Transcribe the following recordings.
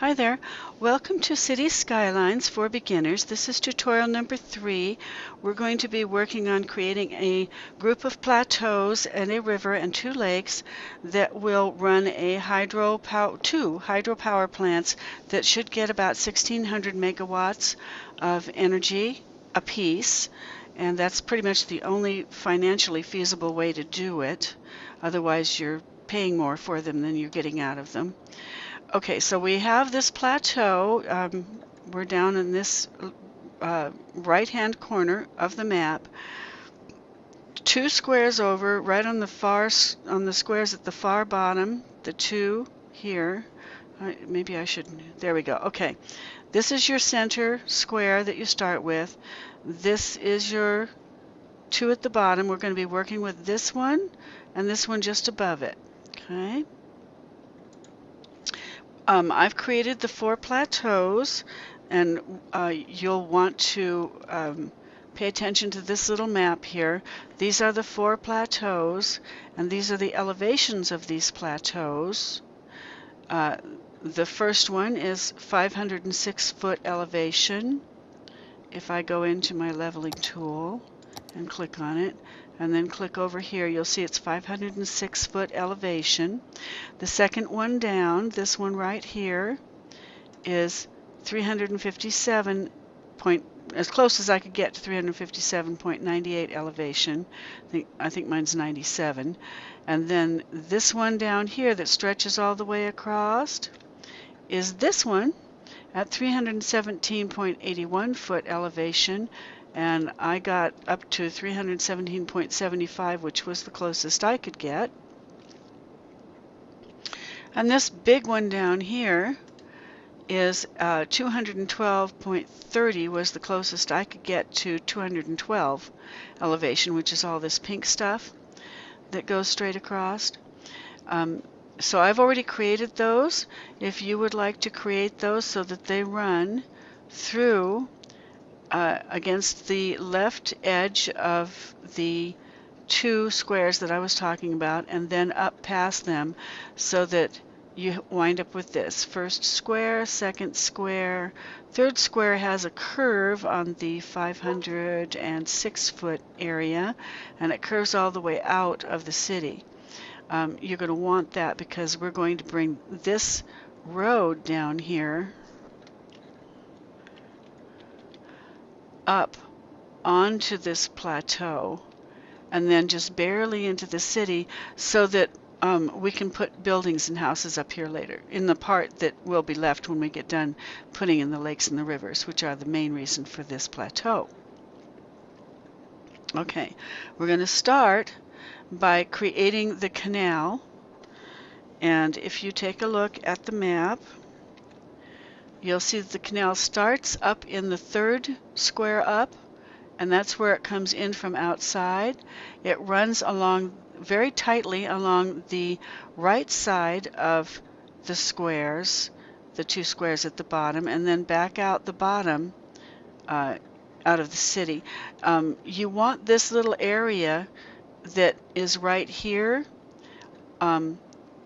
Hi there. Welcome to City Skylines for Beginners. This is tutorial number 3. We're going to be working on creating a group of plateaus and a river and 2 lakes that will run two hydropower plants that should get about 1,600 megawatts of energy apiece. And that's pretty much the only financially feasible way to do it. Otherwise, you're paying more for them than you're getting out of them. Okay, so we have this plateau. We're down in this right-hand corner of the map. 2 squares over, right on the squares at the far bottom, the 2 here. Maybe I should, there we go. Okay, this is your center square that you start with. This is your 2 at the bottom. We're going to be working with this one and this one just above it. Okay. I've created the 4 plateaus, and you'll want to pay attention to this little map here. These are the 4 plateaus, and these are the elevations of these plateaus. The first one is 506-foot elevation. If I go into my leveling tool and click on it, and then click over here, you'll see it's 506-foot elevation. The second one down, this one right here, is 357 point, as close as I could get to 357.98 elevation. I think mine's 97. And then this one down here that stretches all the way across is this one at 317.81 foot elevation. And I got up to 317.75, which was the closest I could get. And this big one down here is 212.30 was the closest I could get to 212 elevation, which is all this pink stuff that goes straight across. So I've already created those. If you would like to create those so that they run through against the left edge of the 2 squares that I was talking about, and then up past them, so that you wind up with this. First square, second square, third square has a curve on the 506-foot area, and it curves all the way out of the city. You're going to want that because we're going to bring this road down here up onto this plateau and then just barely into the city, so that we can put buildings and houses up here later in the part that will be left when we get done putting in the lakes and the rivers, which are the main reason for this plateau. Okay, we're going to start by creating the canal, and if you take a look at the map, you'll see that the canal starts up in the 3rd square up, and that's where it comes in from outside. It runs along very tightly along the right side of the squares, the 2 squares at the bottom, and then back out the bottom out of the city. You want this little area that is right here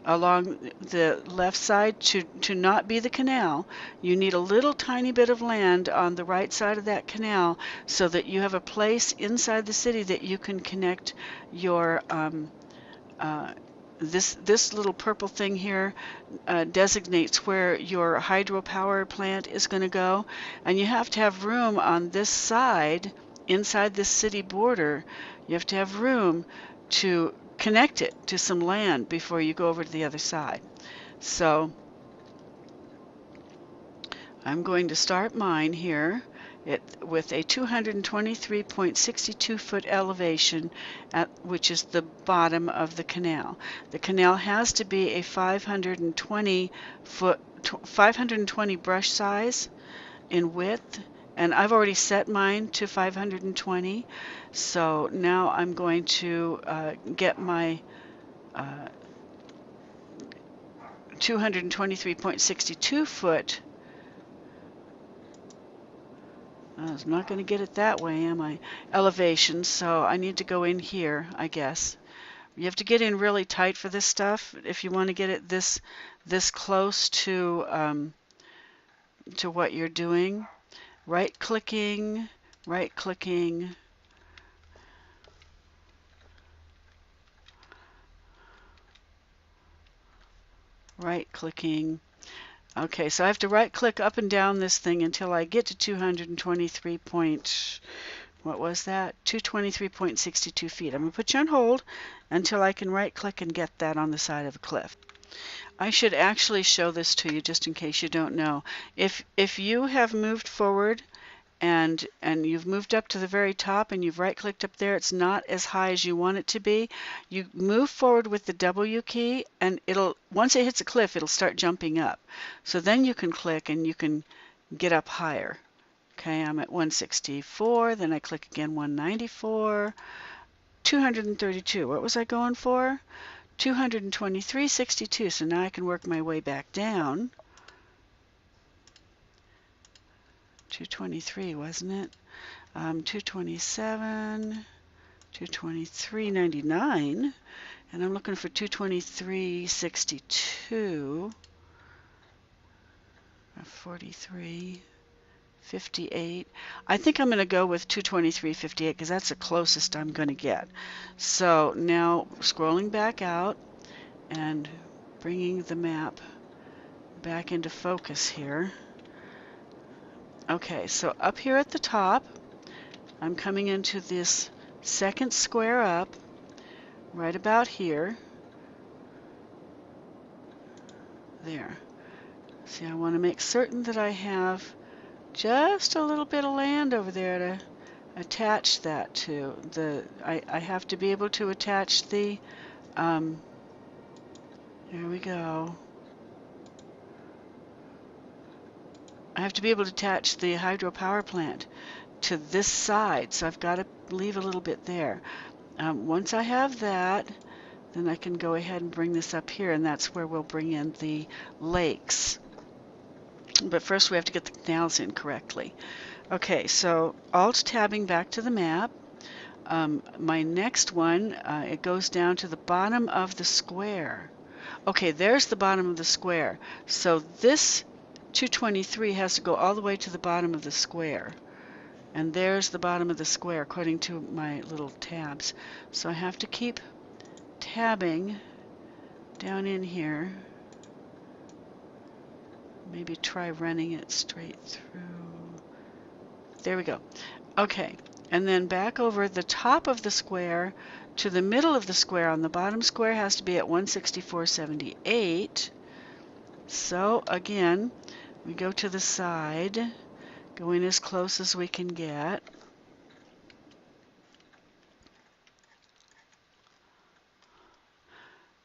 along the left side to not be the canal. You need a little tiny bit of land on the right side of that canal so that you have a place inside the city that you can connect your this little purple thing here designates where your hydropower plant is going to go, and you have to have room on this side inside this city border. You have to have room to connect it to some land before you go over to the other side. So I'm going to start mine here with a 223.62 foot elevation, which is the bottom of the canal. The canal has to be a 520 brush size in width, and I've already set mine to 520. So now I'm going to get my 223.62 foot. I'm not going to get it that way, am I? Elevation, so I need to go in here, I guess. You have to get in really tight for this stuff if you want to get it this close to to what you're doing. Right-clicking, right-clicking, right-clicking. Okay, so I have to right-click up and down this thing until I get to 223 point, what was that? 223.62 feet. I'm going to put you on hold until I can right-click and get that on the side of a cliff. I should actually show this to you just in case you don't know. If you have moved forward and you've moved up to the very top and you've right-clicked up there, it's not as high as you want it to be. You move forward with the W key, and it'll, once it hits a cliff, it'll start jumping up. So then you can click and you can get up higher. Okay, I'm at 164, then I click again, 194, 232. What was I going for? 223.62. So now I can work my way back down. 223, wasn't it? 227, 223.99, and I'm looking for 223.62, 43.58. I think I'm going to go with 223.58 because that's the closest I'm going to get. So now scrolling back out and bringing the map back into focus here. Okay, so up here at the top, I'm coming into this second square up, right about here. There. See, I want to make certain that I have just a little bit of land over there to attach that to. I have to be able to attach the, there we go. I have to be able to attach the hydropower plant to this side, so I've got to leave a little bit there. Once I have that, then I can go ahead and bring this up here, and that's where we'll bring in the lakes. But first we have to get the canals in correctly. Okay, so Alt-tabbing back to the map. My next one, it goes down to the bottom of the square. Okay, there's the bottom of the square. So this 223 has to go all the way to the bottom of the square. And there's the bottom of the square according to my little tabs. So I have to keep tabbing down in here. Maybe try running it straight through. There we go. Okay, and then back over the top of the square to the middle of the square. On the bottom square has to be at 164.78. So again, we go to the side, going as close as we can get.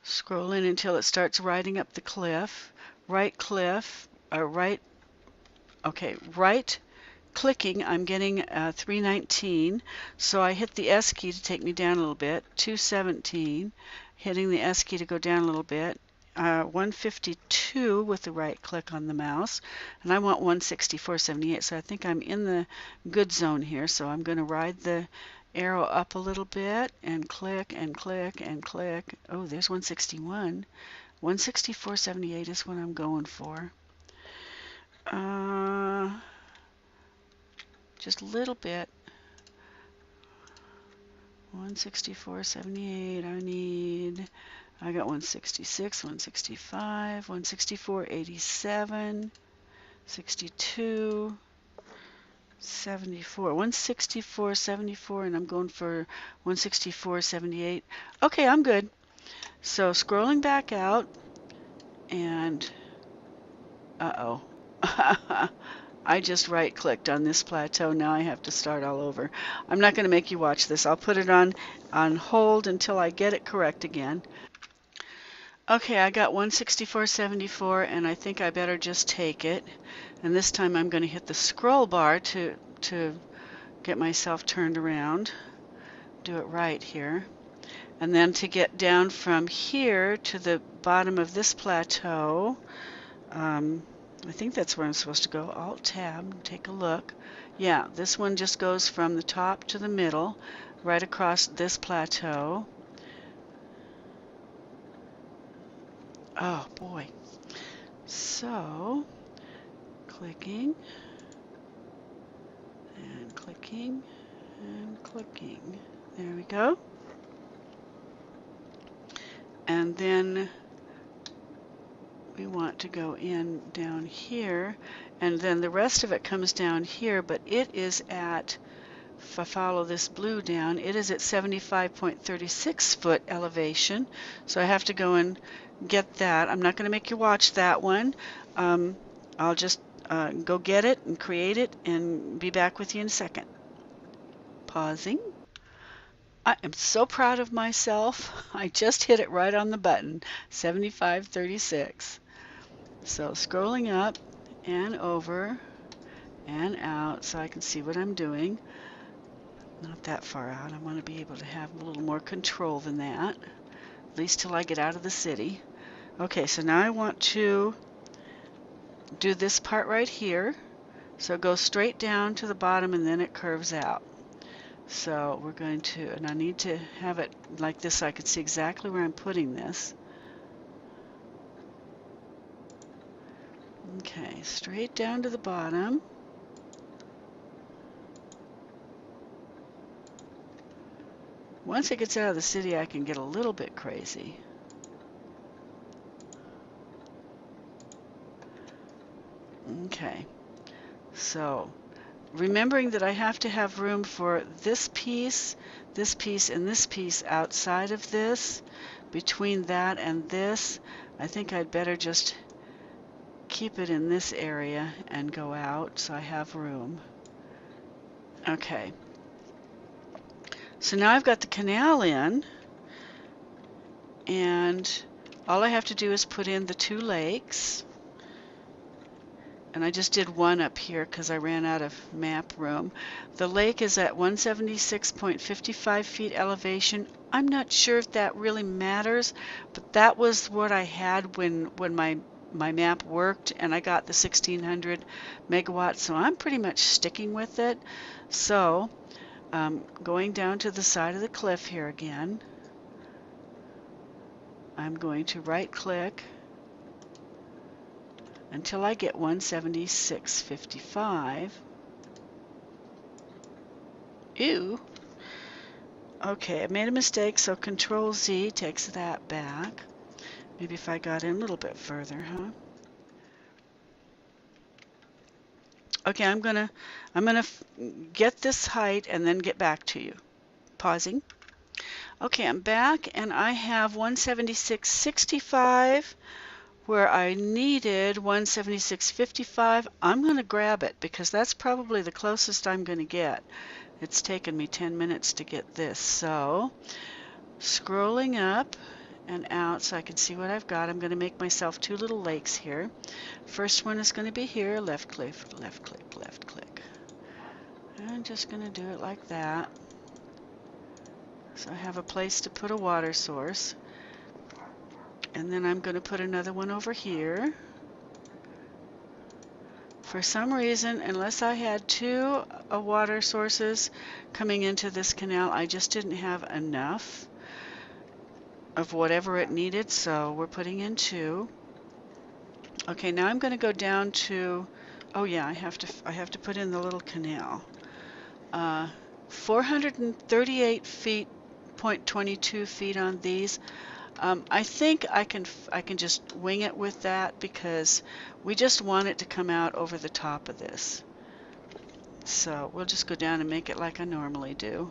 Scroll in until it starts riding up the cliff. Right cliff, right clicking, I'm getting 319, so I hit the S key to take me down a little bit, 217, hitting the S key to go down a little bit, 152 with the right click on the mouse, and I want 164.78, so I think I'm in the good zone here, so I'm going to ride the arrow up a little bit and click and click and click. Oh, there's 161. 164.78 is what I'm going for. Just a little bit. 164.78 I got 166, 165, 164.87, 62, 74, 164.74, and I'm going for 164.78. Okay, I'm good. So scrolling back out, and uh-oh. I just right-clicked on this plateau. Now I have to start all over. I'm not going to make you watch this. I'll put it on hold until I get it correct again. Okay, I got 164.74, and I think I better just take it. And this time I'm going to hit the scroll bar to get myself turned around. Do it right here. And then to get down from here to the bottom of this plateau, I think that's where I'm supposed to go. Alt-tab, take a look. Yeah, this one just goes from the top to the middle, right across this plateau. Oh boy. So, clicking, and clicking, and clicking. There we go. And then we want to go in down here, and then the rest of it comes down here, but it is at, if I follow this blue down, it is at 75.36 foot elevation, so I have to go and get that. I'm not going to make you watch that one. I'll just go get it and create it and be back with you in a second. Pausing. I am so proud of myself. I just hit it right on the button, 75.36. So scrolling up and over and out so I can see what I'm doing. Not that far out. I want to be able to have a little more control than that, at least till I get out of the city. Okay, so now I want to do this part right here. So go straight down to the bottom and then it curves out. So we're going to, and I need to have it like this so I can see exactly where I'm putting this. Okay, straight down to the bottom. Once it gets out of the city, I can get a little bit crazy. Okay, so remembering that I have to have room for this piece, and this piece outside of this, between that and this, I think I'd better just keep it in this area and go out so I have room. Okay. So now I've got the canal in, and all I have to do is put in the 2 lakes. And I just did one up here because I ran out of map room. The lake is at 176.55 feet elevation. I'm not sure if that really matters, but that was what I had when my map worked, and I got the 1600 megawatts, so I'm pretty much sticking with it. So going down to the side of the cliff here again, I'm going to right click until I get 176.55. Ew. Okay, I made a mistake, so Control Z takes that back. Maybe if I got in a little bit further, huh? Okay, I'm gonna get this height and then get back to you. Pausing. Okay, I'm back and I have 176.65 where I needed 176.55. I'm going to grab it because that's probably the closest I'm going to get. It's taken me 10 minutes to get this. So scrolling up and out so I can see what I've got, I'm going to make myself 2 little lakes here. First one is going to be here, left click, left click, left click. I'm just going to do it like that. So I have a place to put a water source. And then I'm going to put another one over here. For some reason, unless I had 2 water sources coming into this canal, I just didn't have enough of whatever it needed, so we're putting in 2. Okay, now I'm going to go down to, oh yeah, I have to put in the little canal. 438 feet, 0.22 feet on these. I think I can just wing it with that because we just want it to come out over the top of this. So we'll just go down and make it like I normally do.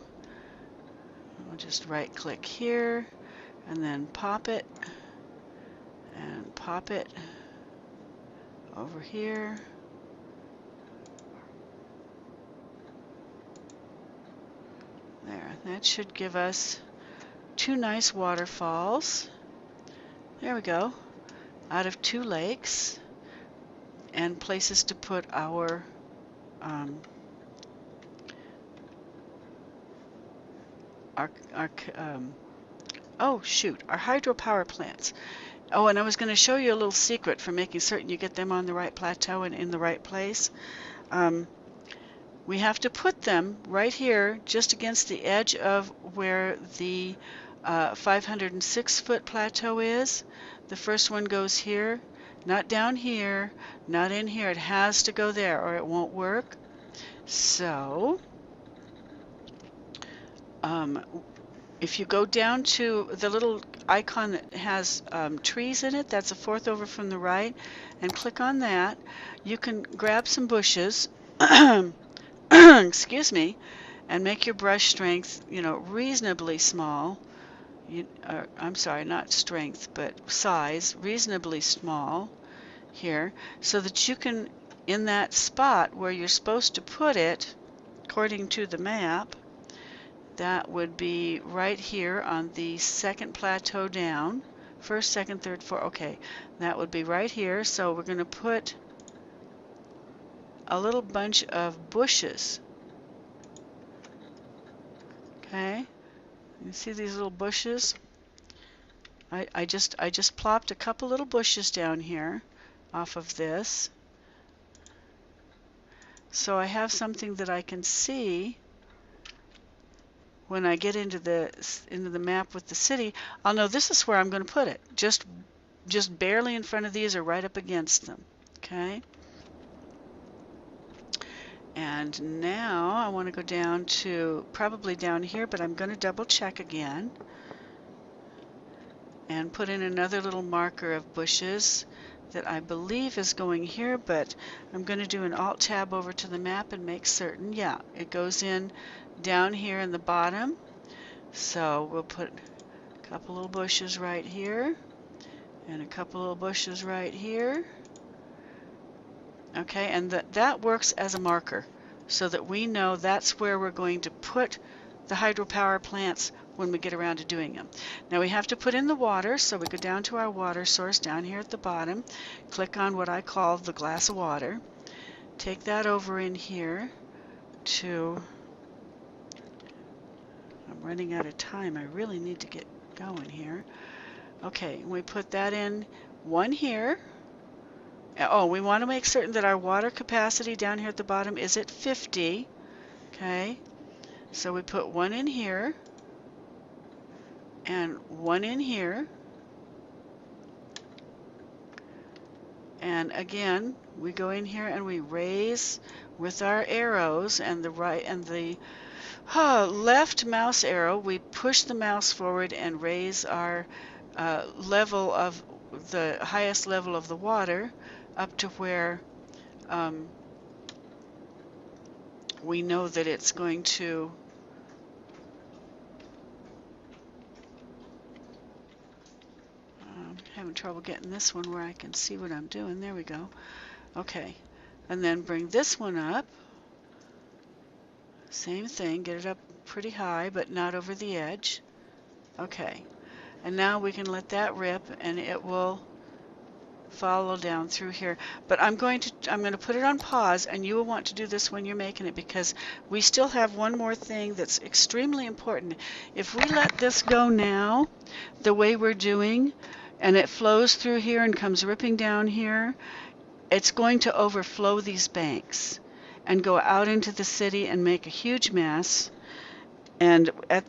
We'll just right click here and then pop it over here. There, that should give us 2 nice waterfalls. There we go. Out of 2 lakes and places to put our oh shoot, our hydropower plants. Oh, and I was going to show you a little secret for making certain you get them on the right plateau and in the right place. We have to put them right here just against the edge of where the 506 foot plateau is. The first one goes here Not down here, not in here. It has to go there or it won't work. So if you go down to the little icon that has trees in it, that's a fourth over from the right, and click on that, you can grab some bushes, excuse me, and make your brush strength, reasonably small. I'm sorry, not strength, but size, reasonably small here, so that you can, in that spot where you're supposed to put it, according to the map, that would be right here on the second plateau down. First, second, third, fourth. Okay, that would be right here. So we're going to put a little bunch of bushes. Okay, you see these little bushes? I just plopped a couple little bushes down here off of this. So I have something that I can see. When I get into the map with the city, I'll know this is where I'm going to put it. Just barely in front of these or right up against them. Okay. And now I want to go down to probably down here, but I'm going to double check again and put in another little marker of bushes that I believe is going here, but I'm going to do an Alt Tab over to the map and make certain. Yeah, it goes in down here in the bottom. So we'll put a couple little bushes right here and a couple little bushes right here. Okay, and that works as a marker so that we know that's where we're going to put the hydropower plants when we get around to doing them. Now we have to put in the water, so we go down to our water source down here at the bottom, click on what I call the glass of water, take that over in here to, I'm running out of time, I really need to get going here. Okay, we put that in one here. Oh, we want to make certain that our water capacity down here at the bottom is at 50. Okay, so we put one in here and one in here. And again, we go in here and we raise with our arrows and the right and the left mouse arrow, we push the mouse forward and raise our level of the highest level of the water up to where we know that it's going to having trouble getting this one where I can see what I'm doing. There we go. Okay, and then bring this one up. Same thing, get it up pretty high but not over the edge. Okay, and now we can let that rip and it will follow down through here. But I'm going to put it on pause, and you will want to do this when you're making it, because we still have one more thing that's extremely important. If we let this go now the way we're doing, and it flows through here and comes ripping down here, it's going to overflow these banks and go out into the city and make a huge mess. And by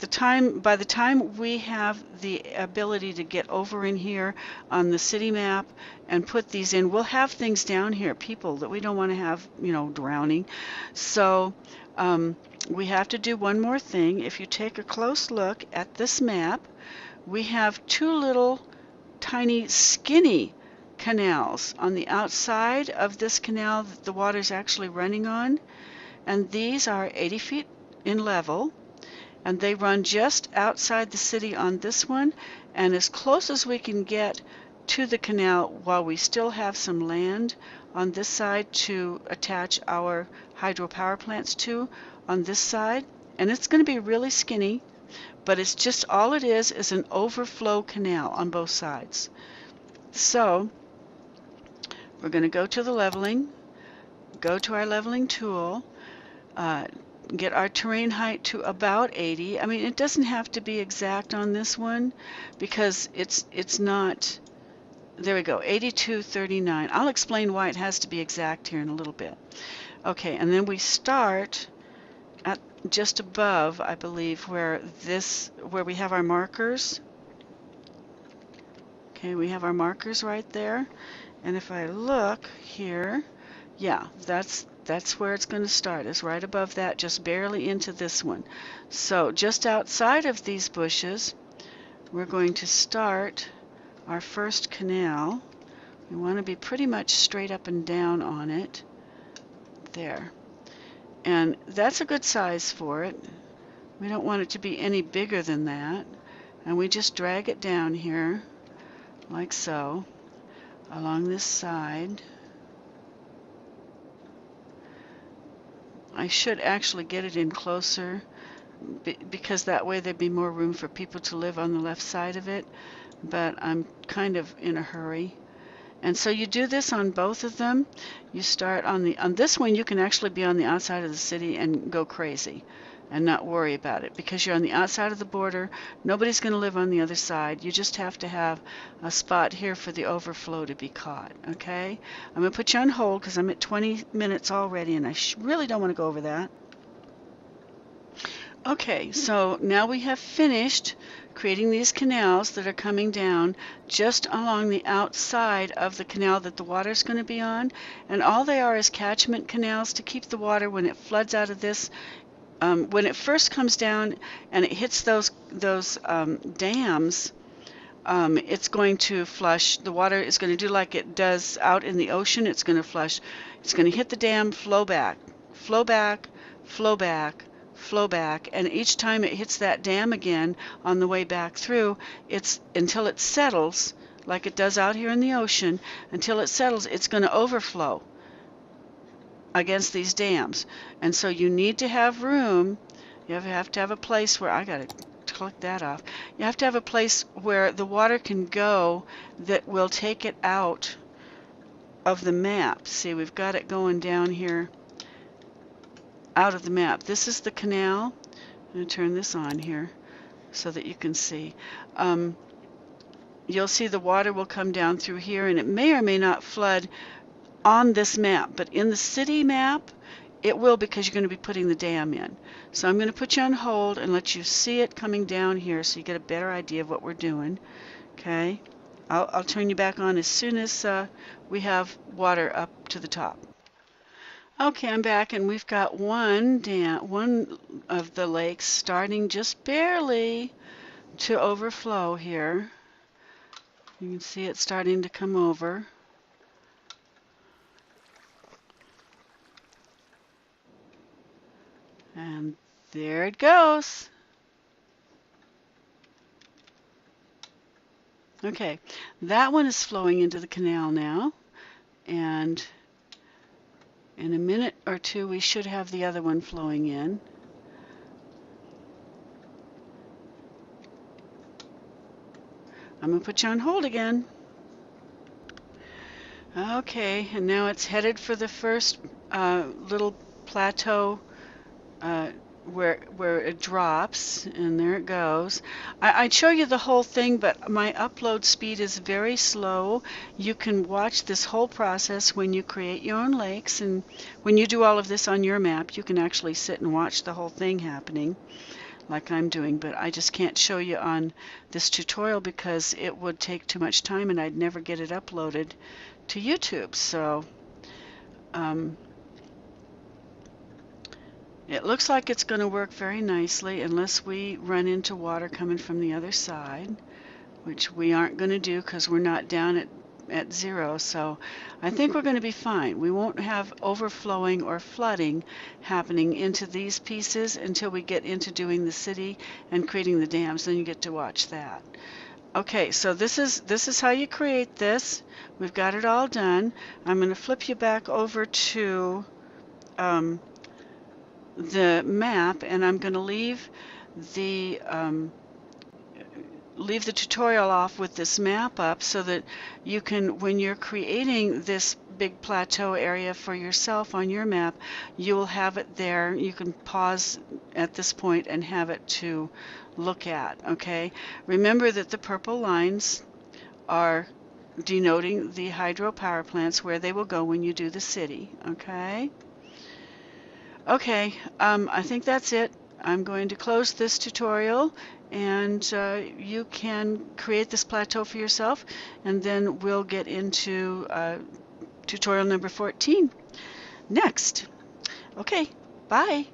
the time we have the ability to get over in here on the city map and put these in, we'll have things down here, people that we don't want to have, drowning. So we have to do one more thing. If you take a close look at this map, we have two little tiny skinny canals on the outside of this canal that the water's actually running on. And these are 80 feet in level. And they run just outside the city on this one, and as close as we can get to the canal while we still have some land on this side to attach our hydropower plants to on this side. And it's going to be really skinny, but it's just all it is an overflow canal on both sides. So we're going to go to the leveling, go to our leveling tool, get our terrain height to about 80. I mean, it doesn't have to be exact on this one because it's not. There we go, 8239. I'll explain why it has to be exact here in a little bit. Okay, and then we start at just above, I believe, where we have our markers. Okay, we have our markers right there, And if I look here, yeah, that's where it's going to start, is right above that, just barely into this one. So just outside of these bushes, we're going to start our first canal. We want to be pretty much straight up and down on it. There. And that's a good size for it. We don't want it to be any bigger than that. And we just drag it down here, like so, along this side. I should actually get it in closer, because that way there'd be more room for people to live on the left side of it, but I'm kind of in a hurry. And so you do this on both of them. You start on this one, you can actually be on the outside of the city and go crazy and not worry about it, because you're on the outside of the border. Nobody's going to live on the other side. You just have to have a spot here for the overflow to be caught. Okay? I'm going to put you on hold because I'm at 20 minutes already, and I really don't want to go over that. Okay, so now we have finished creating these canals that are coming down just along the outside of the canal that the water is going to be on, and all they are is catchment canals to keep the water, when it floods out of this, when it first comes down and it hits those dams, it's going to flush. The water is going to do like it does out in the ocean. It's going to flush. It's going to hit the dam, flow back, flow back, flow back, flow back, and each time it hits that dam again on the way back through, it's until it settles, like it does out here in the ocean. Until it settles, it's going to overflow against these dams. And so you need to have room. You have to have a place where, I got to click that off. You have to have a place where the water can go that will take it out of the map. See, we've got it going down here out of the map. This is the canal. I'm going to turn this on here so that you can see. You'll see the water will come down through here, and it may or may not flood on this map, but in the city map it will, because you're going to be putting the dam in. So I'm going to put you on hold and let you see it coming down here so you get a better idea of what we're doing. Okay, I'll turn you back on as soon as we have water up to the top. Okay, I'm back, and we've got one of the lakes starting just barely to overflow here. You can see it starting to come over. And there it goes. Okay, that one is flowing into the canal now, and in a minute or two we should have the other one flowing in. I'm going to put you on hold again. Okay, and now it's headed for the first little plateau where it drops, and there it goes. I'd show you the whole thing, but my upload speed is very slow. You can watch this whole process when you create your own lakes, and when you do all of this on your map, you can actually sit and watch the whole thing happening like I'm doing, but I just can't show you on this tutorial because it would take too much time and I'd never get it uploaded to YouTube. So it looks like it's going to work very nicely, unless we run into water coming from the other side, which we aren't going to do because we're not down at zero. So I think we're going to be fine. We won't have overflowing or flooding happening into these pieces until we get into doing the city and creating the dams. Then you get to watch that. Okay, so this is how you create this. We've got it all done. I'm going to flip you back over to the map, and I'm going to leave the tutorial off with this map up so that you can, when you're creating this big plateau area for yourself on your map, you will have it there. You can pause at this point and have it to look at. Okay, remember that the purple lines are denoting the hydropower plants, where they will go when you do the city. Okay, I think that's it. I'm going to close this tutorial and you can create this plateau for yourself, and then we'll get into tutorial number 14 next. Okay, bye.